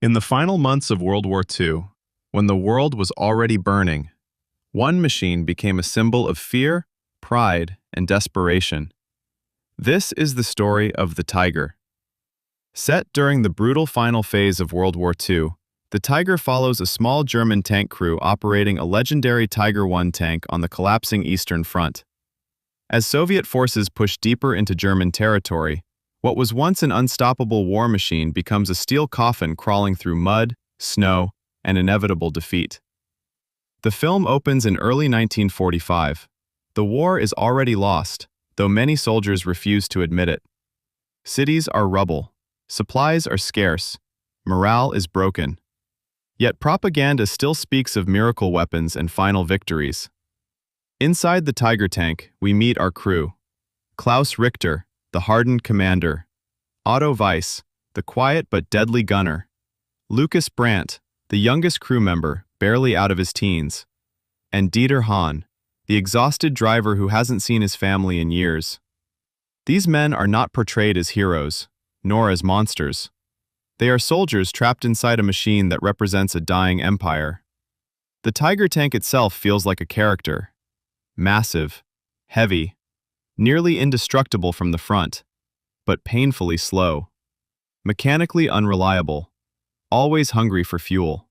In the final months of World War II, when the world was already burning, one machine became a symbol of fear, pride, and desperation. This is the story of the Tiger. Set during the brutal final phase of World War II, the Tiger follows a small German tank crew operating a legendary Tiger I tank on the collapsing Eastern Front. As Soviet forces push deeper into German territory, what was once an unstoppable war machine becomes a steel coffin crawling through mud, snow, and inevitable defeat. The film opens in early 1945. The war is already lost, though many soldiers refuse to admit it. Cities are rubble, supplies are scarce, morale is broken. Yet propaganda still speaks of miracle weapons and final victories. Inside the Tiger tank, we meet our crew. Klaus Richter, the hardened commander. Otto Weiss, the quiet but deadly gunner. Lucas Brandt, the youngest crew member, barely out of his teens. And Dieter Hahn, the exhausted driver who hasn't seen his family in years. These men are not portrayed as heroes, nor as monsters. They are soldiers trapped inside a machine that represents a dying empire. The Tiger tank itself feels like a character. Massive, heavy, nearly indestructible from the front, but painfully slow. Mechanically unreliable, always hungry for fuel.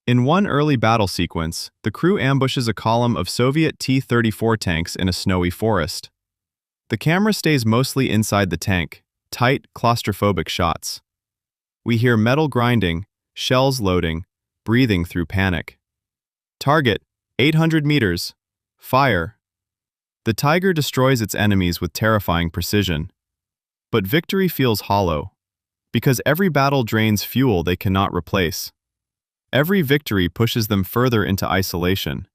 In one early battle sequence, the crew ambushes a column of Soviet T-34 tanks in a snowy forest. The camera stays mostly inside the tank, tight, claustrophobic shots. We hear metal grinding, shells loading, breathing through panic. Target, 800 meters. Fire. The Tiger destroys its enemies with terrifying precision. But victory feels hollow, because every battle drains fuel they cannot replace. Every victory pushes them further into isolation.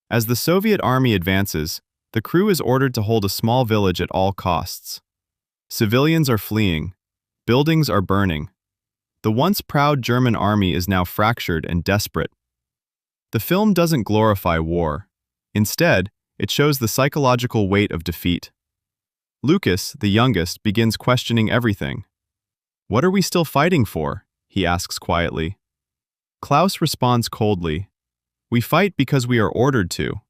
As the Soviet army advances, the crew is ordered to hold a small village at all costs. Civilians are fleeing. Buildings are burning. The once proud German army is now fractured and desperate. The film doesn't glorify war. Instead, it shows the psychological weight of defeat. Lucas, the youngest, begins questioning everything. "What are we still fighting for?" he asks quietly. Klaus responds coldly. "We fight because we are ordered to."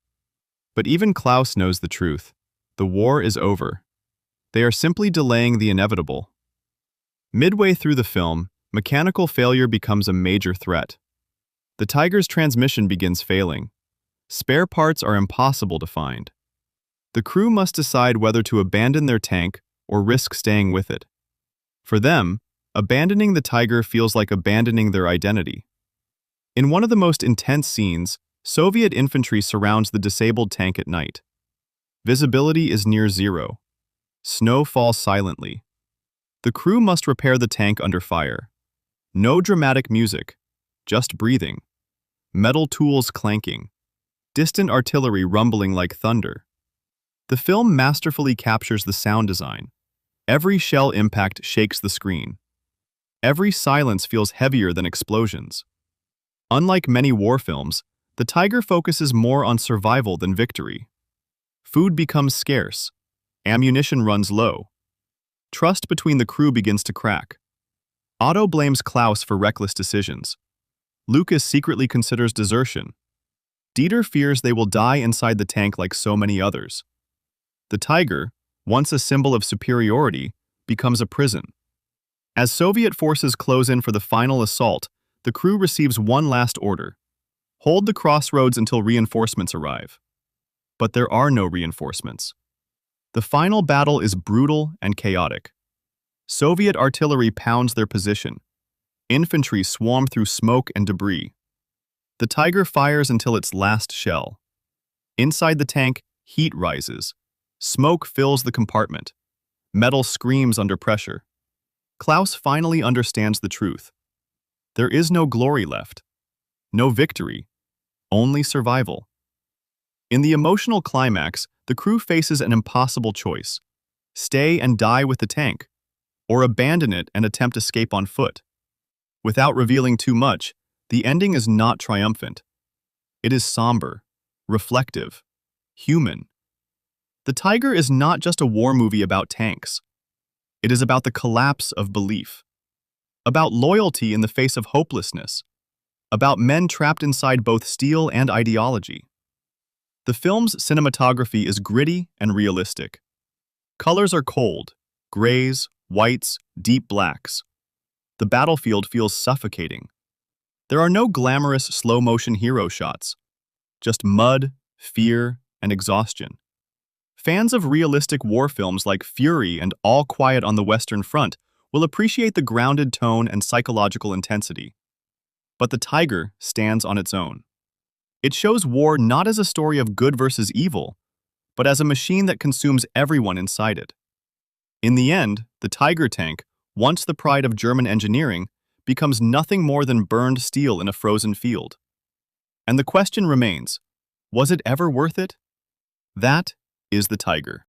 But even Klaus knows the truth. The war is over. They are simply delaying the inevitable. Midway through the film, mechanical failure becomes a major threat. The Tiger's transmission begins failing. Spare parts are impossible to find. The crew must decide whether to abandon their tank or risk staying with it. For them, abandoning the Tiger feels like abandoning their identity. In one of the most intense scenes, Soviet infantry surrounds the disabled tank at night. Visibility is near zero. Snow falls silently. The crew must repair the tank under fire. No dramatic music, just breathing. Metal tools clanking. Distant artillery rumbling like thunder. The film masterfully captures the sound design. Every shell impact shakes the screen. Every silence feels heavier than explosions. Unlike many war films, the Tiger focuses more on survival than victory. Food becomes scarce. Ammunition runs low. Trust between the crew begins to crack. Otto blames Klaus for reckless decisions. Lucas secretly considers desertion. Dieter fears they will die inside the tank like so many others. The Tiger, once a symbol of superiority, becomes a prison. As Soviet forces close in for the final assault, the crew receives one last order. Hold the crossroads until reinforcements arrive. But there are no reinforcements. The final battle is brutal and chaotic. Soviet artillery pounds their position. Infantry swarm through smoke and debris. The Tiger fires until its last shell. Inside the tank, heat rises. Smoke fills the compartment. Metal screams under pressure. Klaus finally understands the truth. There is no glory left. No victory. Only survival. In the emotional climax, the crew faces an impossible choice. Stay and die with the tank, or abandon it and attempt escape on foot. Without revealing too much, the ending is not triumphant. It is somber, reflective, human. The Tiger is not just a war movie about tanks. It is about the collapse of belief. about loyalty in the face of hopelessness, about men trapped inside both steel and ideology. The film's cinematography is gritty and realistic. Colors are cold, grays, whites, deep blacks. The battlefield feels suffocating. There are no glamorous slow-motion hero shots, just mud, fear, and exhaustion. Fans of realistic war films like Fury and All Quiet on the Western Front will appreciate the grounded tone and psychological intensity. But The Tiger stands on its own. It shows war not as a story of good versus evil, but as a machine that consumes everyone inside it. In the end, the Tiger tank, once the pride of German engineering, becomes nothing more than burned steel in a frozen field. And the question remains, was it ever worth it? That is the Tiger.